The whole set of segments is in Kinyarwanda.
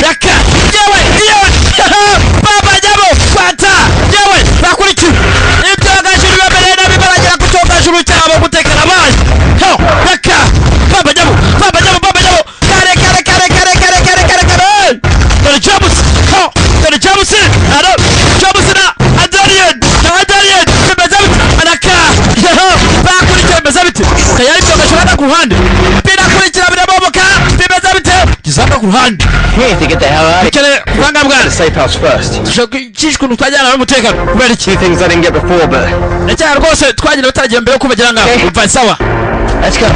reka yewe baba jabo fata yewe bakuriki ibyogajuru bamere nabi baragera kutogajuru cyabo gutekana amazi reka baba jabo kare dore James aro James na Adarian bimeze anaka bakurikira bimeze bite kayari byogajuru ku ruhande birakurikira biraboboka bimeze bite kizanga ku ruhande We need to get the hell out of here. The safe house first. Two things I didn't get before, but... Let's go.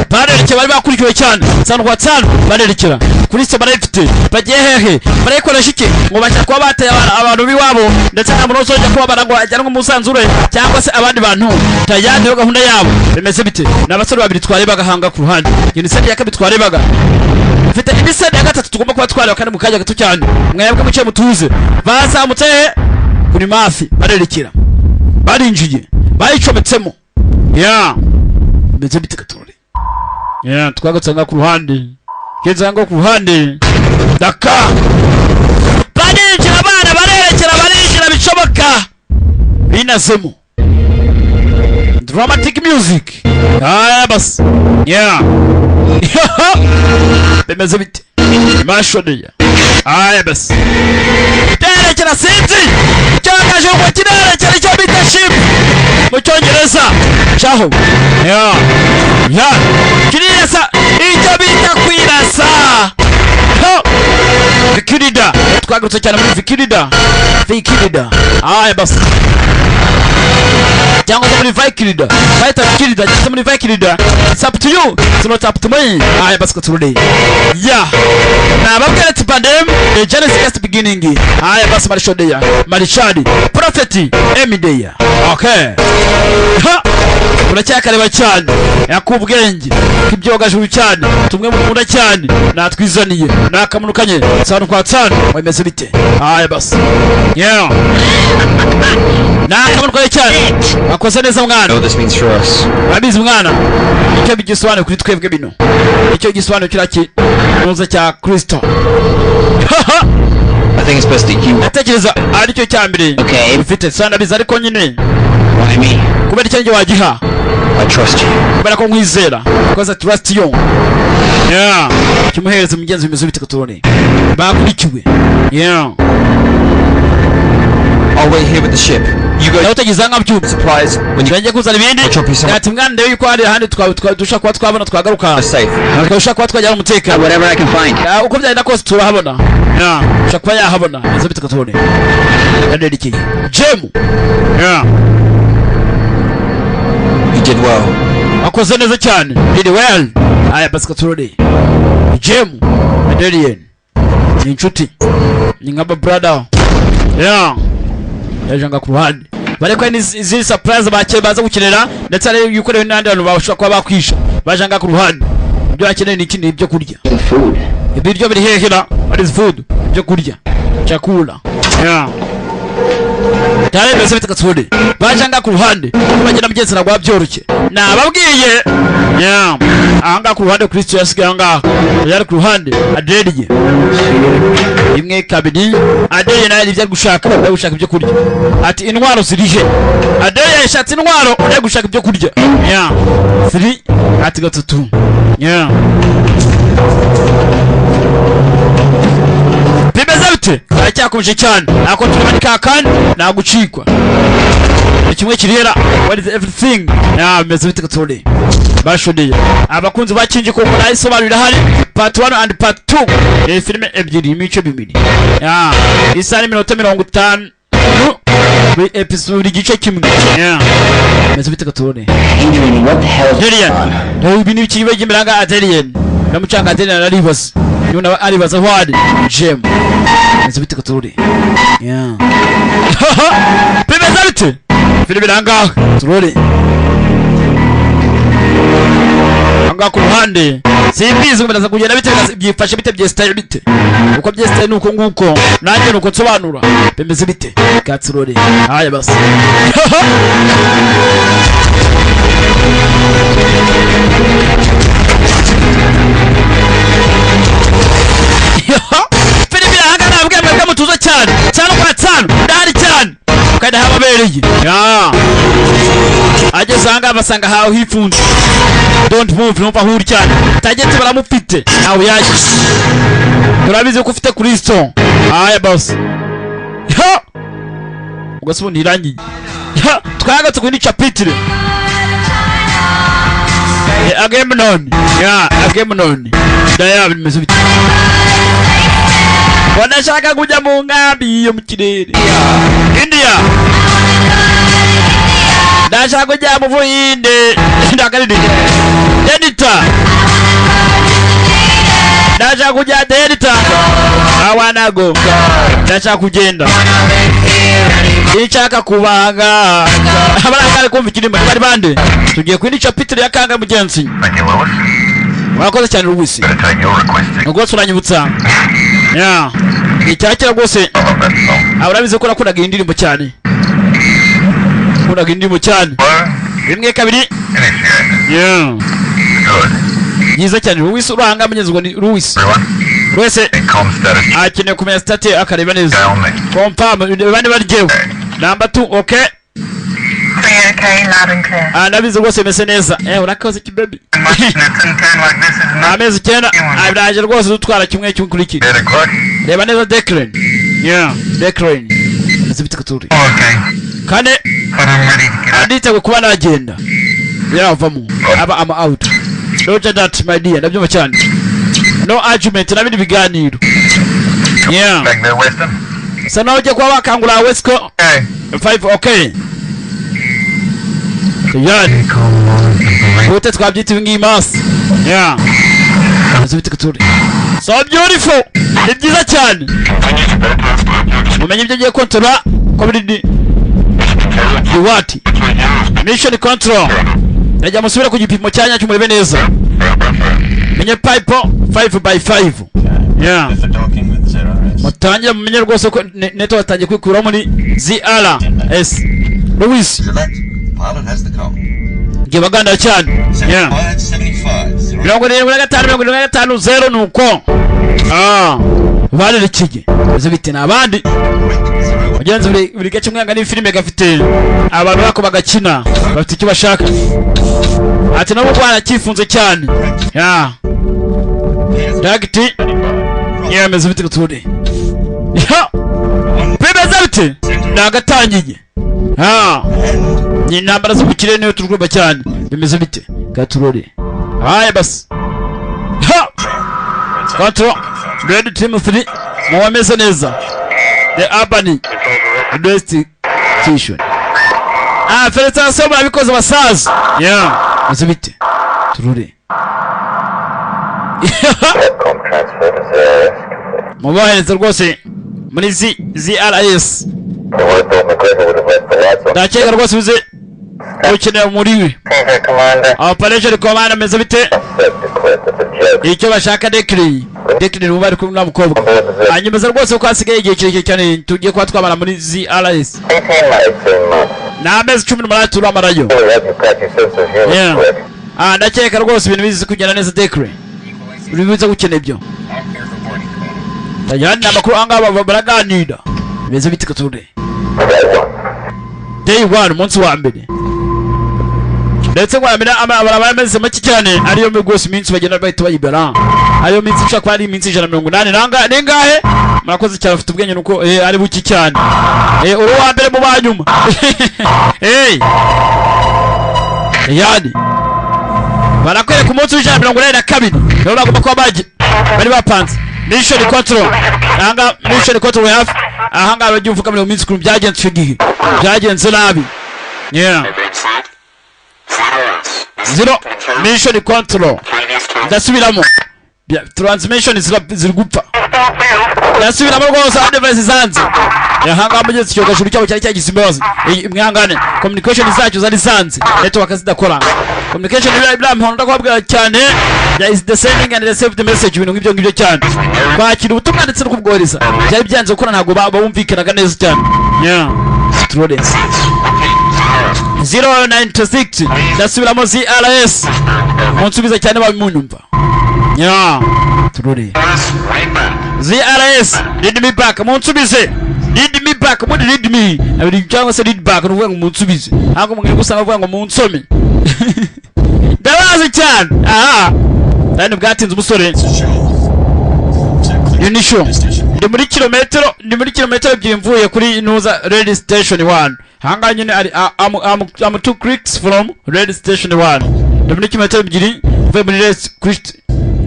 Barerekera bari bakurikiwe cyane sanwa tsano barerekera kuri se barefite bagiye hehe barekoresha iki ngo bashaka kuba bateye abantu biwabo ndetse nta muntu usoje kuba barangwa ajyanwa mu sanzure cyangwa se abandi bantu tayandi yo gahunda yabo bimeze bite n'abasore babiri tware bagahanga ku ruhande yindi se yakabiri tware baga mfite indi se ya gatatu tugomba kuba tware kandi mu kanya gato cyane mwebwe muce mutuze bazamutse kuri mafi barerekera barinjiye bayicometsemo bimeze bite katore twagatsanga ku ruhande kezanga ku ruhande daka barinjira abana barerekera bicoboka binazemo dramatic music bas bimeze bite mashodeya bas terekera sinzi cyangwa ngo kirerekera icyo bita ship mu cyongereza chaho kirasa icyo bita kwirasa Vikirida twagarutse cyane muri Vikirida bas cyangwa muri Vikirida bayita Vikirida cyangwa muri Vikirida it's up to you it's not up to me bas katurudi nababwira ati pandem the Genesis just beginning bas marishodeya marishadi prophet emideya okay uracyakareba cyane yakubwenge kibyogajuru cyane tumwe mu munda cyane natwizaniye nakamunukanye tsano kwa tsano wemeze bite bas nakamunukanye cyane akoze neza mwana no, this means for us. Babizi mwana icyo bigisobanura kuri twebwe bino icyo gisobanura kiraki nuza cya Kristo I think it's best that you... natekereza ari cyo cyambere ufite sana biza ariko nyine Why me? kubera icyo wagiha I trust you. kubera ko nkwizera because I trust you kimuhereza mugenzi bimeze bite katone bakurikiwe I'll wait here with the ship. You go utagizanga byubu supplies when you Tujye kuzana ibindi ati mwana ndewe yuko hari handi dusha kwa twabona twagaruka safe. Twasha kwa twajya mu mutekano Whatever I can find. uko byagenda kose turahabona ushaka kuba yahabona bimeze bite katone yaderekeye Jemu You did well. akoze neza cyane did well bas katone Jemu Adrian ni inshuti ni nk'aba brother yajanga ku ruhande bareko izi surprise bakeye baza gukenera ndetse ari yukorewe n'andi bantu bashobora kuba bakwisha bajanga ku ruhande ibyo bakeneye ni ikindi ibyo kurya ibiryo biri hehera what is food ibyo kurya chakula tare bese bitakatsode bajanga ku ruhande bagenda mugenzi na gwa byoroke nababwiye anga ku ruhande Kristo yasigaye anga yari ku ruhande adediye imwe kabiri adediye nayo ibyo gushaka ibyo kurya ati intwaro zirije adediye yashatse intwaro yo gushaka ibyo kurya siri ati gatatu bimeze bite aracyakomeje cyane nako turimanika kandi nagucikwa kimwe kirera what is everything bimeze bite katone bashodiye abakunzi bakinje ko nayisobanurira hari part 1 and part 2 filime ebyiri imico bibiri isani minota 50 muri episode igice kimwe bimeze bite katone What the hell is going on? ndio ibintu bikibe gimiranga Adrian namucanga Adrian aribas yuna aribaza hwadi Jem bimeze bite katone bimeze bite filime biranga turore anga ku ruhande simbizi ngo ndaza kugenda bite byifashe bite byestaye bite uko byestaye nuko nguko nanjye nuko nsobanura bimeze bite Katsirore haya basi filimi irahagana nabwiye mwebwe mutuzo cyane cyane kwa tsano ndahari cyane kandi hababereye ageze ahangaha basanga hawe hifunze don't move numva huri cyane tagetse baramufite nawe yaje turabizi ko ufite Kristo haya boss ugasubu nirangiye twagatse kuri chapitre Agamemnon Agamemnon daya bimeze bite wanashaka kujya mu ngambi yo mu kirere India ndashaka kujya mu Buhinde ndakaridi Delta ndashaka kujya Delta awanago ndashaka kugenda nshaka kubanga abarakare kumva ikirimo bari bande tugiye kwindi chapitre ya Kanga Mugenzi wakoze cyane Louis ngo suranyibutsa icyakira rwose abarabize ko nakundaga indirimbo cyane rimwe kabiri yiza cyane Louis uranga Mugenzi ni Louis wese akeneye kumenya state akareba neza confirm bane baryewe number 2 okay okay loud and clear nabize rwose mese neza urakoze ki baby amezi cyenda abiraje rwose dutwara kimwe cy'ukuriki reba neza Declan Declan zibitse kuturi kane adite kuba nagenda yaravamo aba ama out Roger that my dear ndabyumva cyane no argument nabindi biganiro back there Western sana uje kwa bakangura Westco 5 okay yani wote twabyita ibingi mass azubite kuturi so beautiful ni byiza cyane mumenye ibyo giye control ko biri what mission control najya musubira ku gipimo cyanya cy'umurebe neza menye pipe 5x5 mutangira mumenye rwose ko neto watangiye kwikura muri ZRS Louis ngiye baganda cyane 75 nuko bari kige zo bite nabandi bagenze buri gace mwanga ni filime gafite abantu bako bagakina bafite icyo bashaka ati nabo bwana kifunze cyane dagiti yemeze bite kutude bimeze bite nagatangiye ni nambara zo gukire niyo turugomba cyane bimeze bite gaturore haya basi control red team 3 muwameze neza the urban investigation felicitation babikoze basaza bimeze bite turure mubahereza rwose muri ZRS ndakeka rwose bize ukeneye muri we operation command ameze bite icyo bashaka Declan bari kumwe n'umukobwa hanyuma rwose ko hasigaye igihe kirekire cyane tugiye kuba twabana muri ZRS n'amezi 18 turamarayo ndakeka rwose ibintu bizi kugenda neza Declan bibiza gukeneye ibyo tajyana n'amakuru angaba baraganira bimeze bite kutude day 1 umunsi wa mbere ndetse ngo amena abarabameze make cyane ariyo rwose iminsi bagenda bahita bayibera ariyo minsi ushaka kwa ari iminsi 180 nanga ningahe murakoze cyane afite ubwenge nuko ari buki cyane uri wa mbere mu banyuma yani barakwereka umunsi wa 182 rero bagomba kuba bari bapanze mission control nanga mission control hafi ahanga bagivuga mu minsi kuri byagenze gihe byagenze nabi zero mission control ndasubiramo transmission ziri gupfa ndasubiramo rwose device zanze ahanga mugeze cyo gashuru cyabo cyari cyagize imbabazi mwihangane communication zacu zari zanze network zidakora communication bya mpondo kwabwa cyane ya is the sending and receive the message ibintu nk'ibyo ngibyo cyane kwakira ubutumwa ndetse no kubwohereza byari byanze gukora ntago bumvikanaga neza cyane yeah Florence 096 ndasubiramo ZRS munsubiza cyane babimunyumva yeah turore ZRS need me back munsubize need me back muri need me abiri cyangwa se need back nuvuga ngo munsubize ntabwo mugire gusanga uvuga ngo munsome ndabazi cyane aha kandi bwatinze umusore Unisho ndi muri kilometero ebyiri mvuye kuri Nuza Radio Station 1 hanga nyine ari am 2 clicks from Radio Station 1 ndi muri kilometero ebyiri mvuye muri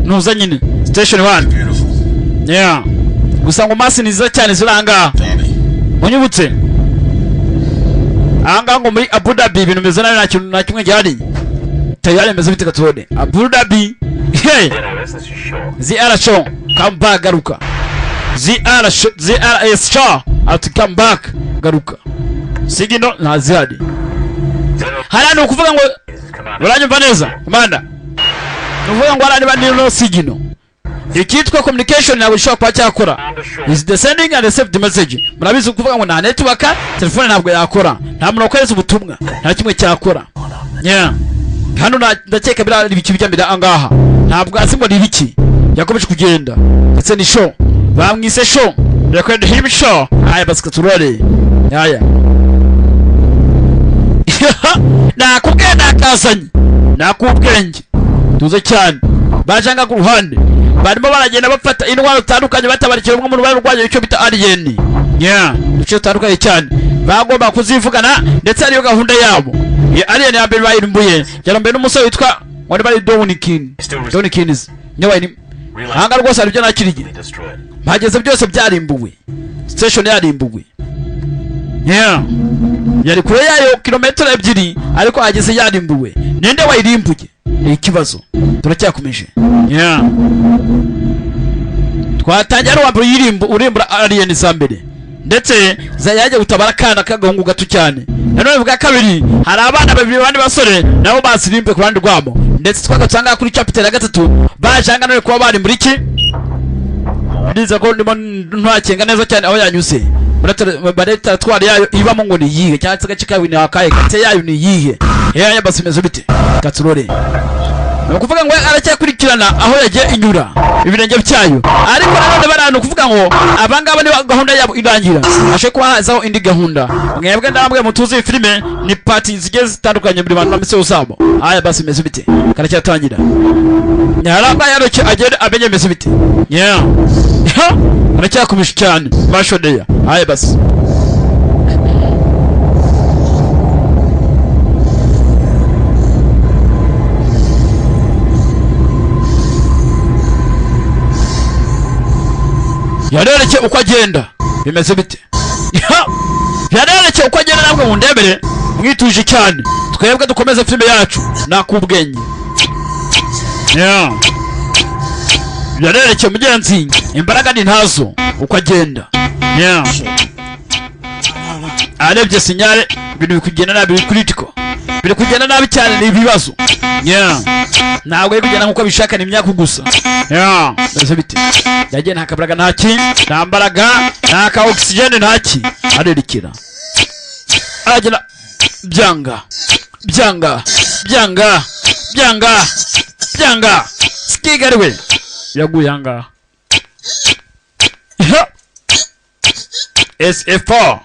Nuza nyine Station 1 yeah gusa ngo masi niza cyane ziranga unyibutse hanga ngo muri Abu Dhabi ibintu meze nabi na kimwe gihari tayari meze bite katode Abu Dhabi hey ZR show come back garuka ZRS show at come back garuka sigino na zihadi harano kuvuga ngo uranyumva neza komanda nuvuga ngo arani bandi no sigino ikitwa communication ntabwo ishobora kuba cyakora is the sending and receive the message murabizi kuvuga ngo nta network telefone ntabwo yakora nta muntu ukohereza ubutumwa nta kimwe cyakora yeah hano ndakeka bira ibiki bijyambira angaha ntabwo asimbo nibiki yakomeje kugenda ndetse ni show bamwise show record him show aya basika turore yaya nakubwenge akazanye nakubwenge tuze cyane bajanga ku ruhande barimo baragenda bafata indwara zitandukanye batabarikira umwe mu barwaye icyo bita alien yeah icyo tandukanye cyane bagomba kuzivugana ndetse ariyo gahunda yabo ya alien ya mbere bayirimbuye yarambe n'umusore witwa wari bari Donikins nyawe ni hanga rwose ari byo nakirige bageze byose byarimbuwe station yarimbuwe yeah yari kure yayo kilometero ebyiri ariko ageze yarimbuwe ninde wayirimbuye ikibazo turacyakomeje yeah twatangira ari wambere yirimbu urimbura alien sambere ndetse zayaje gutabara kana kagahungu gato cyane nanone bwa kabiri hari abana babiri bandi basore nabo basirimbe ku bandi rwabo ndetse twagatsanga kuri chapter ya 3 bajanga none kuba bari muri ki ndiza ko ndimo ntwakenga neza cyane aho yanyuse bareta twari yayo ibamo ngo ni yihe cyangwa gace kawe ni akaye kate yayo ni yihe yaya basimeze bite katurore nukuvuga ngo aracyakurikirana aho yagiye inyura ibirenge byayo ariko nanone barano kuvuga ngo abangaba ni gahunda yabo irangira ashe ko hazaho indi gahunda mwebwe ndambwe mutuzi filime ni party zigiye zitandukanye muri bantu bamise usabo aya basi meze bite karacyatangira nyaramba yaroke agere abenye meze bite yeah aracyakumisha cyane bashodeya aya basi yarereke uko agenda bimeze bite yarereke uko agenda nabwo mundebere mwituje cyane twebwe dukomeze filime yacu nakubwenye yeah yarereke mugenzi imbaraga ni ntazo uko agenda yeah arebye sinyale ibintu bikugenda nabi critical biri kugenda nabi cyane ni ibibazo yeah ntabwo ari kugenda nkuko bishaka ni imyaka gusa yeah bese bite yagiye nta kabaraga ntaki nta mbaraga nta ka oxygen ntaki arerekera agera byanga skigariwe yaguye anga SF4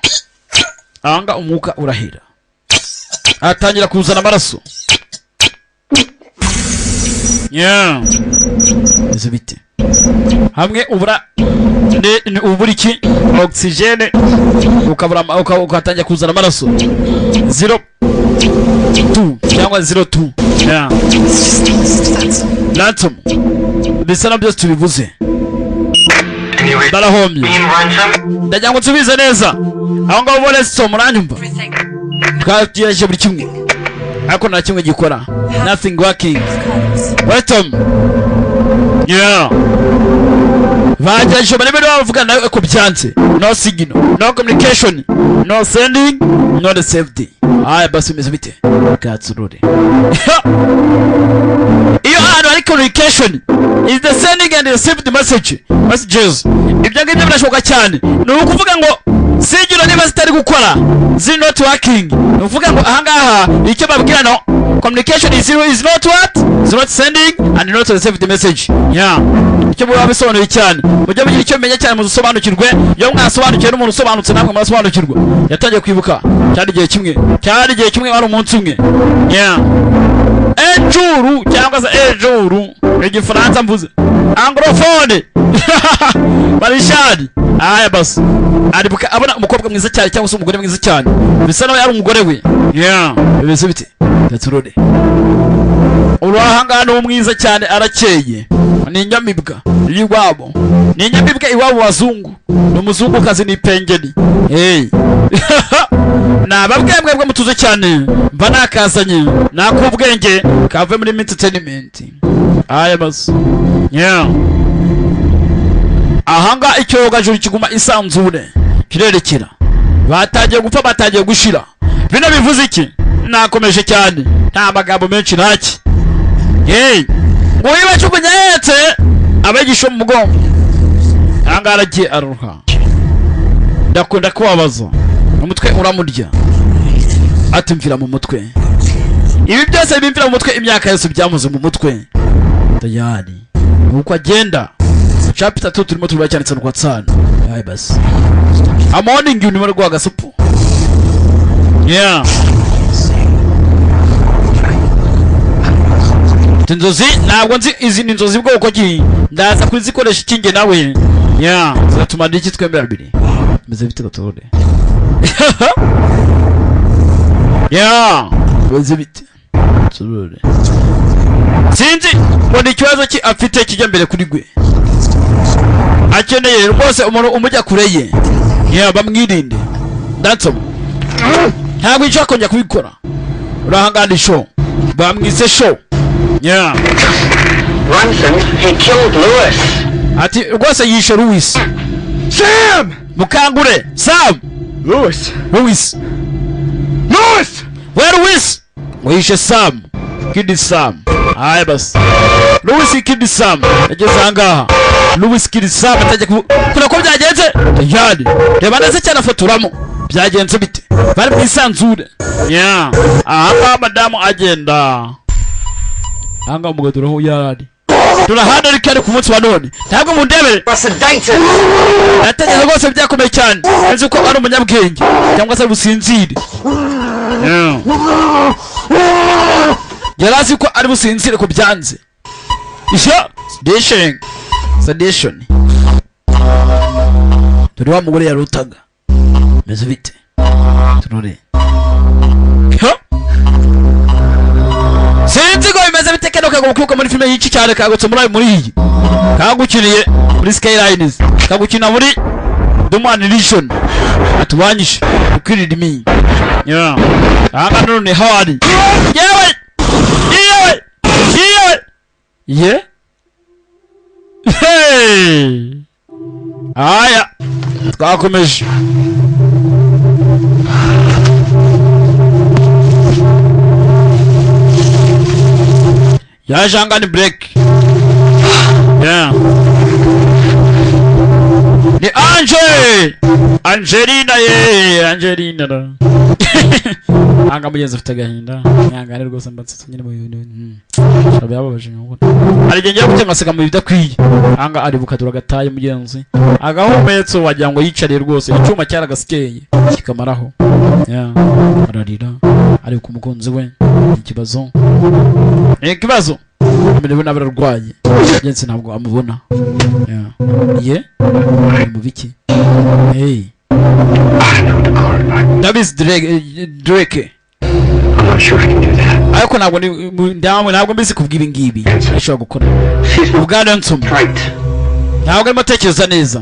anga umuka urahira atangira kuzana amaraso yeah ese bite hamwe ubura uburiki oxygen ukabura ukatangira kuzana amaraso 02 cyangwa 02 yeah Ransom bisa nabyo tubivuze barahomye ndajya ngo tubize neza aho ngaho bone so muranyumva twagiye buri kimwe ariko nta kimwe gikora nothing working welcome yeah bajaje barebe bavuga nawe ko byanze no signal no communication no sending no safety aya basi bimeze bite katsurure iyo hano hari communication is the sending and receiving messages ibyo ngibyo birashoboka cyane ni ukuvuga ngo sigiro niba zitari gukora ziri not working ni ukuvuga ngo ahangaha icyo babwira no communication is not what is not sending and not receiving the message icyo baba bisobanuye cyane mujye mugira icyo menya cyane musobanukirwe iyo mwasobanukiwe n'umuntu usobanutse namwe murasobanukirwa yatangiye kwibuka cyari igihe kimwe wari umunsi umwe ejuru cyangwa se ejuru igifaransa mvuze anglophone barishari aya basi aribuka abona umukobwa mwiza cyane cyangwa se umugore mwiza cyane bisa naho yari umugore we bimeze bite gaturode urahangana umwiza cyane arakeye ni inyamibwa iwabo ni inyamibwa iwabo wazungu ni umuzungukazi ni pengeni nababwembwe mutuze cyane mva nakazanye nakubwenge kave muri entertainment aya basi ahanga icyogajuru kiguma isanzure kirerekera batangiye gupfa batangiye gushira bino bivuze iki nakomeje cyane nta magambo menshi ntaki ngo yibacukunya hetse abagisha mu mugongo ahanga aragiye aruha ndakunda kubabaza umutwe uramurya atumvira mu mutwe ibi byose bimvira mu mutwe imyaka yose byamuze mu mutwe tayari nuko agenda chapter 2 turimo turacyanitse kwa tsana hayi basi a morning you nimero gwa gasupu inzozi ntabwo nzi izi ni inzozi bwoko ki ndaza kuzikoresha ikinge nawe ziratuma ndiki twemera bibiri meze bite gatore meze bite turure sinzi ngo ni ikibazo ki afite kijya mbere kuri gwe akeneye rwose umuntu umujya kure ye bamwirinde ndatsoma ntabwo icyo akongera kubikora urahangana show bamwise show Ransom, he killed Lewis. Ati rwose yishe Lewis. Sam! Mukangure Sam. Lewis. Where Lewis? Yishe Sam. Kid Sam. Aya basi. Lewis kid Sam. Ageze angaha. Lewis kid Sam atajya kuna ko byagenze. Yadi. Reba neza cyane afotoramo. Byagenze bite? Bari bisanzure. Aha madamu agenda. Anga umugadura ho yarari. Turahana rikare ku munsi wa none. Ntabwo mundebere. Nategeze rwose byakomeye cyane. Nzi ko ari umunyabwenge cyangwa se businzire. Yarazi ko ari businzire ko byanze. Isha sedition. Turi wa mugore yarutaga. Meze bite? Turore. Sinzi ko bimeze bitekeno kagukuka muri filme yici cyane kagutse muri iyi kagukiniye muri Skylines kagukina muri Domination atubanyishe ukirira imi anga none hawari yewe hey aya twakomeje Yajangani break. Ni Angelina da. Anga mugenzi afite gahinda. Yangane rwose mbatse nyine mu bintu. Shabe yababaje nyoko. Arigengera gutemasega mu bidakwiye. Anga ari bukadura gataye mugenzi. Agahometso wagira ngo yicariye rwose icyuma cyaragasikeye kikamaraho. Ararira ari ku mukunzi we ikibazo. Ikibazo amerewe n'abararwaye yense ntabwo amubona mu biki Davis Drake ariko ntabwo mbizi kubwira ngibi ashobora gukora ubwana nsoma ntabwo arimo atekereza neza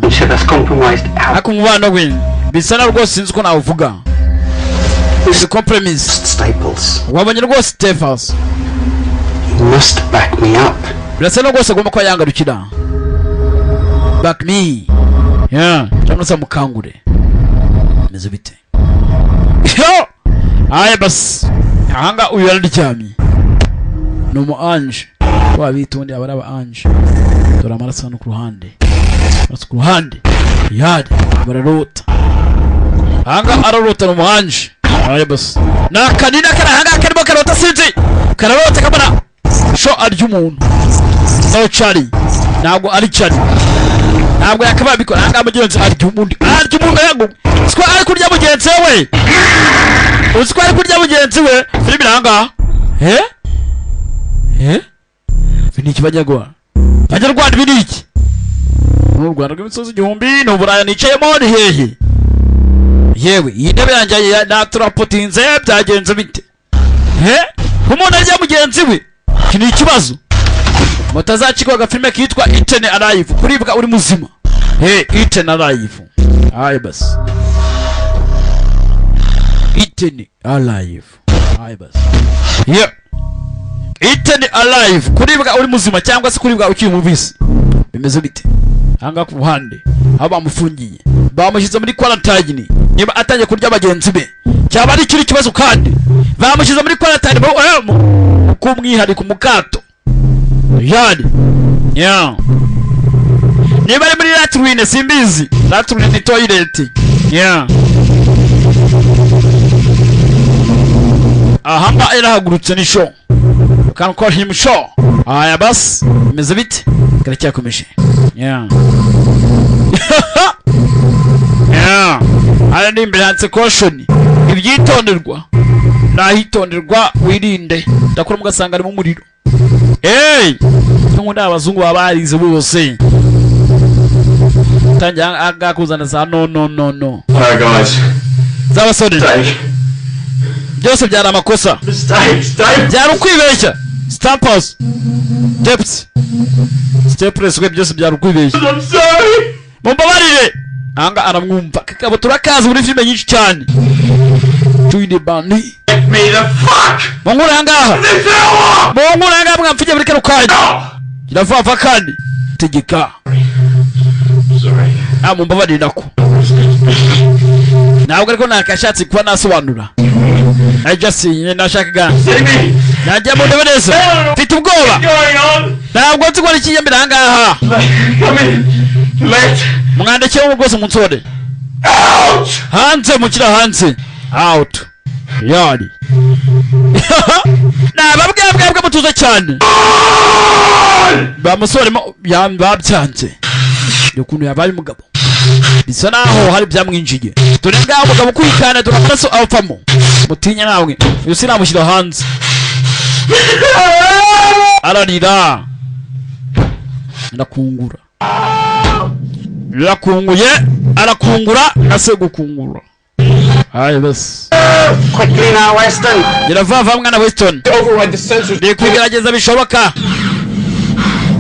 ariko umubano we bisa na rwose sinzi uko nawuvuga is compromise wabonye rwose Stefans You must back me up. Birasa no rwose agomba kuba yangarukira. Back me. Cyangwa se mukangure. Meze bite? Aye basi ahanga uyu yararyamye ni umu anje wabitonde abaraba anje dore amaraso hano ku ruhande yari bararota ahanga ararota ni umu anje. Aye basi nakanina karahanga karimo karota sinzi kararota kabona sho arya umuntu no Charlie ntabwo ari Charlie ntabwo yakababikora ahanga mugenzi arya umuntu yangu siko ari kurya mugenzi we usiko ari kurya mugenzi we filimi nanga finiki banyagwa Abanyarwanda biniki mu Rwanda rw'imisozi igihumbi no Buraya nicayemo ni hehe yewe iyi ntebe yanjye naturapotinze byagenze bite umuntu arya mugenzi we kini ikibazo mutazakigwa agafilime kitwa Eaten Alive kuribwa uri muzima Eaten Alive. Aye basi Eaten Alive. Aye basi Eaten Alive kuribwa uri muzima cyangwa se kuribwa ukiri mubisi bimeze bite hanga ku ruhande aho bamufungiye bamushyize muri quarantine niba atangiye kurya bagenzi be cyaba ari kiri kibazo kandi bamushyize muri quarantine ku mwihariko mukato yari niba ari muri latrine simbizi latrine ni toilet ahamba irahagurutse ni show can call him show. Aya basi imeze bite karekya komishe aya ni imbere handitse caution ibyitonderwa nahitonderwa wirinde ndakora mugasanga ari mu muriro ngo ndabazungu babarize bose tanja agakuzana za no Alright guys. Zabasone byose byari amakosa byari ukwibeshya stampers depths stepless we byose byari ukwibeshya I'm sorry. mumbabarire anga aramwumva kakabo turakaza muri filime nyinshi cyane tuinde bandi Me the fuck. mongura ngaha mongura ngaha mwamfije muri karukanye kiravafa kandi tegeka Sorry. mumbabarire nako ntabwo ariko nakashatse kuba nasobanura just nashakaga najya mu ndebereza mfite ubwoba ntabwo nzi ko ari ikiyambere aha ngaha mwandikire rwose munsore hanze mukira hanze out yari nababwabwabwe mutuze cyane bamusoremo babyanze ukuntu yabaye umugabo bisa naho hari byamwinjiye dore ngaho umugabo kwikana dore amaraso avamo mutinya nawe uyu sinamushyira hanze ararira ndakungura birakunguye arakungura nase gukungura hayi basi Quickly now, Weston. giravava mwana Weston Override the sensors. bikugerageza bishoboka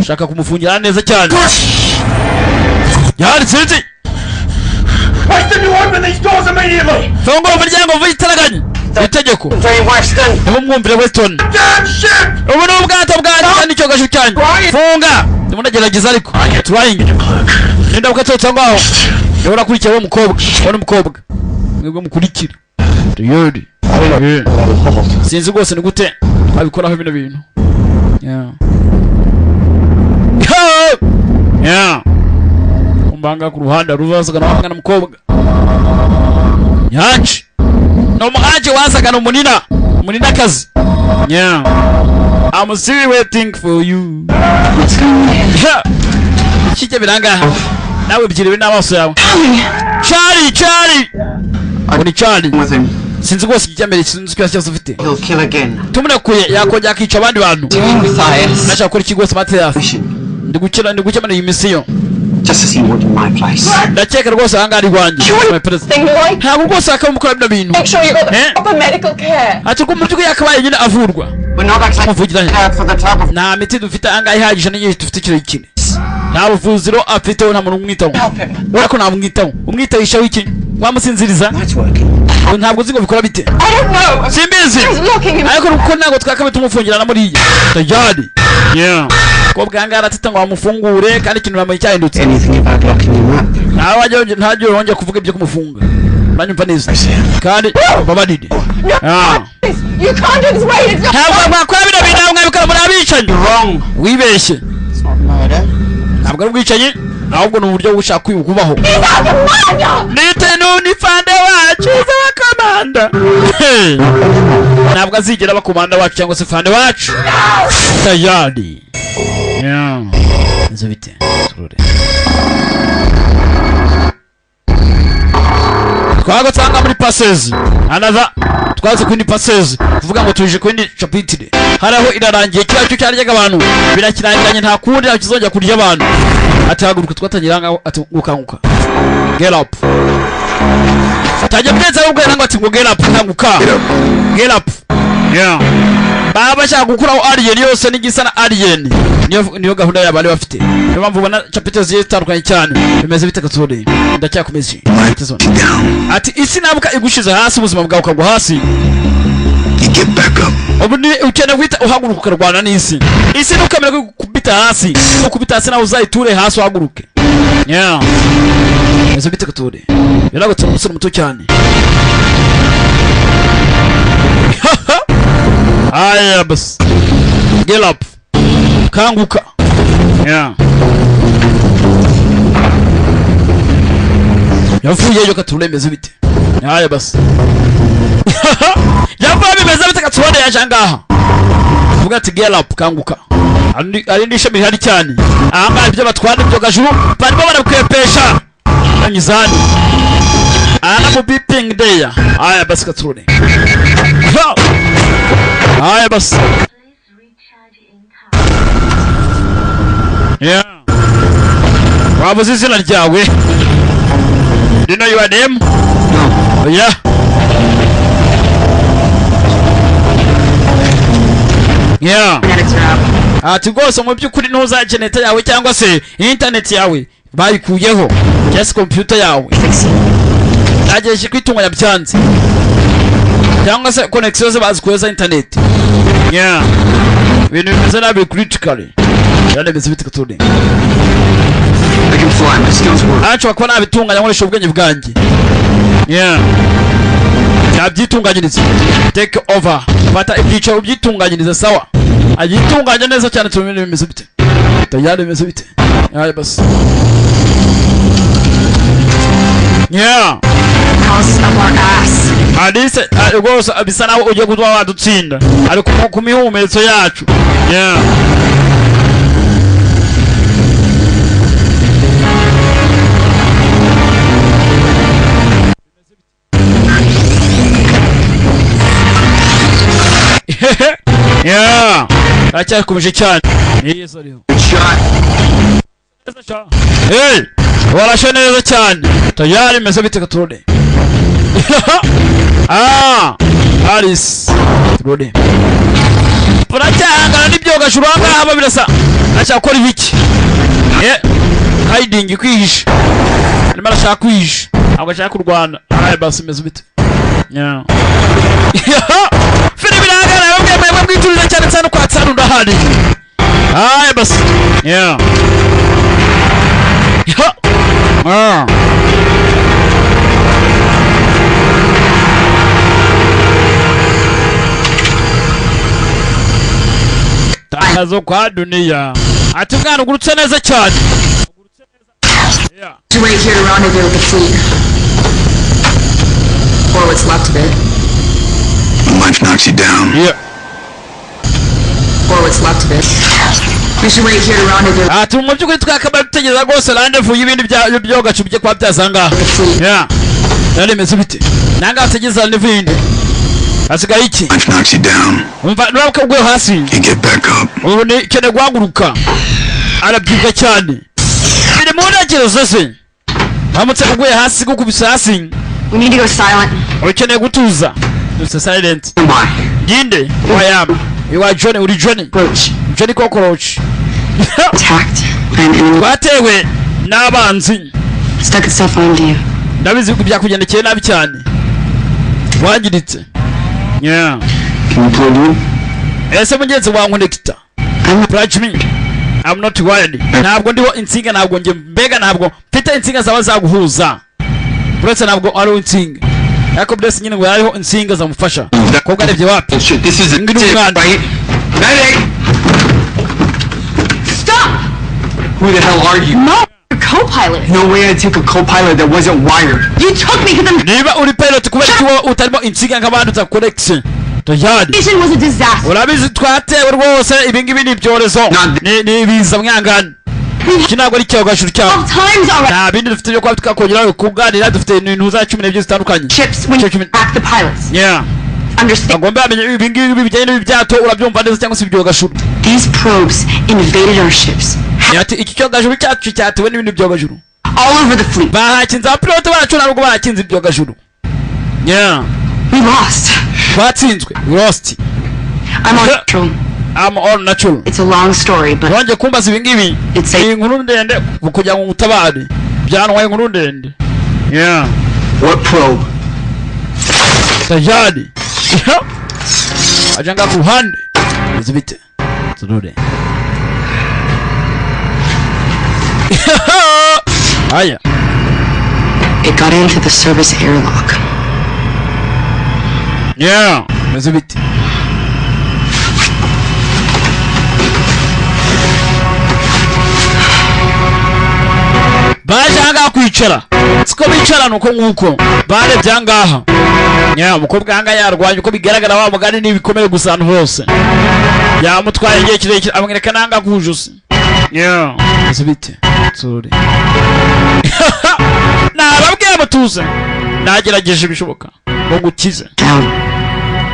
shaka kumufungira neza cyane yari sinzi Weston, you open these doors immediately. fungura umuryango vuba itaraganye itegeko Weston. nimumwumvire Weston Damn ship. ubu ni ubwato bwanjye n'icyogasho cyanjye funga ndimo ndagerageza ariko trying nenda bukatotsa ngaho niba urakurikiye uwo mukobwa ubona umukobwa mwebwe mukurikira yodi sinzi rwose ni gute abikoraho bino bintu umbanga ku ruhande ruvazaga n'abanga n'umukobwa nyanshi no muhaje wazaga no munina kazi I'm still waiting for you. Kike biranga nawe byiriwe n'amaso yawe Charlie Oni Charlie With him. sinzi rwose icyambere sinzi ko cyose ufite He'll kill again. tumunakuye yakongera akica abandi bantu Matthias. nashaka gukora iki rwose Matthias Mission. ndigukemana iyi misiyo Just as he would in my place. ndakeka rwose aha ngaha ari rwanjye my president Thing like, ntabwo rwose akamukora bino bintu make sure you got the Eh? proper medical care. ati ko mu by'ukuri yakabaye nyine avurwa We're not exactly Muvugiranye. prepared for the type of nta miti dufite aha ngaha ihagije n'igihe dufite kirekire nta buvuziro afiteho nta muntu umwitaho Help him. urako ntamwitaho umwitabishaho iki wamusinziriza That's working. ntabwo uzi ngo bikora bite I don't know. simbizi He's locking him. ariko uko ntabwo twakabe tumufungirana muriya tajari ko bwanga aratita ngo bamufungure kandi ikintu namaye cyahindutse Anything about locking him up? ntawe ntajya wongera kuvuga ibyo kumufunga uranyumva neza kandi babarire You can't do this. Wait, it's not. ntabwo mwakora bino bintu mwabikora muri abicanyi Wrong. wibeshye It's not murder. ntabwo ari ubwicanyi ahubwo ni uburyo bushaka kubaho He's not the murder. nite nuni fande wacu z'abakomanda ntabwo azigera bakomanda wacu cyangwa se fande wacu tayari inzo bite turure twagotanga muri passes another twaze kwindi passes kuvuga ngo tuje kwindi chapitre haraho irarangiye cyacu cyaryaga abantu birakirangiranye nta kundi akizongera kurya abantu atahaguruka twatangiranga ati gukanguka get up tajya bweza ubwo ngo ati ngo get up kanguka get up baba shaka gukuraho alien yose n'igisa na alien niyo gahunda y'abali bafite niyo mpamvu ubona chapiters zitandukanye cyane bimeze bite gatsode ndacyakomeze ati isi nabuka igushize hasi ubuzima bwawe ukagwa hasi get back up. ubu ni ukene guhita uhaguruka ukarwana n'isi isi ntukamera kubita hasi ukubita hasi nawe uzayiture hasi uhaguruke bimeze bite gatsode biragutse umusore muto cyane aya bas get up kanguka yavuye yo katuremeze bite aya bas yavuye bimeze bite katurode yajangaha vuga ati get up kanguka ari ndishami hari cyane aha ibyo batwanda byo gajuru barimo barakwepesha anyizani ana mu beeping day aya bas katurode aya bas wabuze izina ryawe do you know your name? No. Yeah. Ati rwose mu by'ukuri ntuza geneta yawe cyangwa se internet yawe bayikuyeho just computer yawe ageje kwitunganya byanze cyangwa se connection ze bazikuza internet ibintu bimeze nabi critically yane bimeze bite katode I can fly, my skills work. acho bakora nabitunganya nkoresha ubwenge bwanjye yabyitunganyiriza take over fata ibyica ubyitunganyiriza sawa agitunganya neza cyane tumene bimeze bite tayari bimeze bite yaye bas Adise rwose abisa nawe ugiye kuzwa wadutsinda ariko ku mihumetso yacu acyakomeje cyane yes ariho hey warashe neza cyane tayari meze bite katurode Alice turode puracyangana n'ibyo gashuru ngaha babirasa acyakora ibiki hiding kwihisha arimo arashaka kwihisha ntabwo ashaka kurwana basi meze bite fili birangana bamwe bwiturira cyane cyane kwa tsanu ndahari basi tangazo kwa dunia ati mwana ugurutse neza cyane Right here to rendezvous with the fleet. Or what's left of it. When life knocks you down. Or what's left of it. We should wait here to rendezvous ati mu byukuri twakaba tutegeza rwose rendezvous y'ibindi byogacu bye kwa byazanga with the fleet. yari meze bite nanga ategeza rendezvous yindi asigaye iki Life knocks you down. umva nurabuka ugwe hasi You get back up. ubu ni kene guhaguruka arabyiga cyane biri mu ntekerezo ze bamutse ugwe hasi gukubisa hasi We need to go silent. ukeneye gutuza duse silent ginde wayama iwa Johnny uri Johnny Johnny Cockroach Attacked by an enemy. batewe n'abanzi Stuck itself onto you. ndabizi ko byakugendekeye nabi cyane wangiritse Can you plug in? ese mugenzi wa connector plug me I'm not wired ntabwo ndiho insinga ntabwo nge mbega ntabwo mfite insinga zaba zaguhuza uretse ntabwo ari insinga ariko Blessing nyine ngo hariho insinga zamufasha kobwa arebye wapi Bullshit. This is Ngiri it, umwana. right? Medic! Stop! Who the hell are you? Mo, your co-pilot. No way I'd take a co-pilot that wasn't wired. You took me because the niba uri pilot kubera ko utarimo insinga nk'abandi uza connection tayari mission was a disaster. urabizi twatewe rwose ibingibi ni ibyorezo ni biza mwangana iki ntabwo ari icyogajuru cyawe 12 times already. nta bindi dufite byo kuba tukakongeraho kuganira dufite ibintu za 12 zitandukanye Chips when you act the pilots. yeah Understand? agomba amenye ibingibi bijyanye n'ibyato urabyumva neza cyangwa se ibyogajuru These probes invaded our ships. ati iki cyogajuru cyacu cyatewe n'ibindi byogajuru All over the fleet. bahakinze abapilote bacu ntabwo bahakinze ibyogajuru yeah We lost. twatsinzwe we lost I'm on neutral. I'm all natural It's a long story, but wanje kumbaza ibingibi It's a- ni inkuru ndende kugira ngo mutabare byanwaye inkuru ndende yeah What probe? tajadi ajanga ku ruhande izibite turure aya it got into the service airlock. yeah izibite baje ahangaha kwicara siko bicara nuko nguko barebye ahangaha yeah umukobwa ahangaha yarwanye uko bigaragara wa mugani n'ibikomere gusa ahantu hose yamutwaye igihe kirekire amwereka n'ahangaha ku ijosi yeah ese bite sorry nababwiye mutuze nagerageje ibishoboka ngo gukize Down.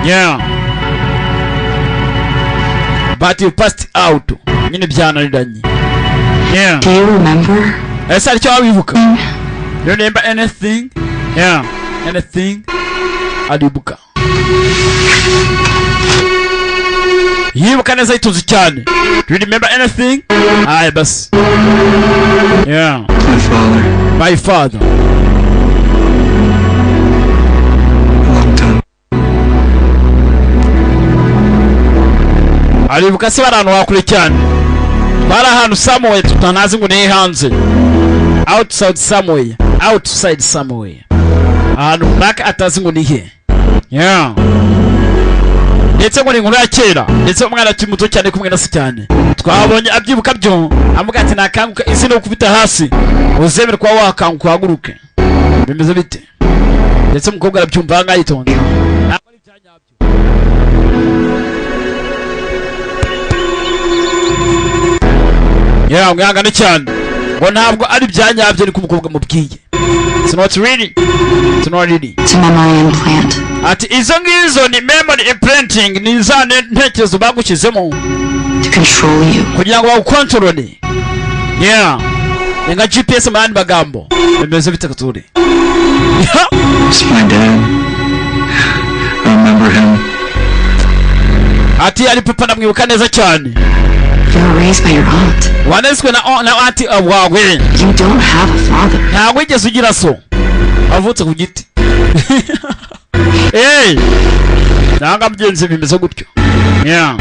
yeah but you passed out nyine byananiranye yeah Do you remember? ese aricyo wabibuka you remember anything yeah anything aribuka yibuka neza yituzi cyane do you remember anything aye basi yeah My father. my father A long time. aribuka se bari ahantu hakure cyane bari ahantu somewhere tutanazi ngo ni hanze outside somewhere ahantu runaka atazi ngo ni he yeah ndetse ngo ni inkuru ya kera ndetse umwana akiri muto cyane kumwe na se cyane twabonye abyibuka byo amuga ati nakanguka isi no gukubita hasi uzemere kuba wakanguka uhaguruke bimeze bite ndetse umukobwa arabyumva ahangaha yitonze ntabwo ari ibyanyabyo yeah mwihangane cyane ngo ntabwo ari ibyanyabyo ariko umukobwa mubwiye it's not really It's a memory implant. ati izo ngizo ni memory implanting ni za ntekerezo bagushyizemo To control you. kugira ngo bawukontorone yeah ni nka GPS mu yandi magambo bimeze bite katuri It's my dad. I remember him. ati ari papa ndamwibuka neza cyane You were raised by your aunt. wanezwe na anti wawe You don't have a father. ntabwo wigeze ugira so avutse ku giti hey nanga byenze bimeze gutyo yeah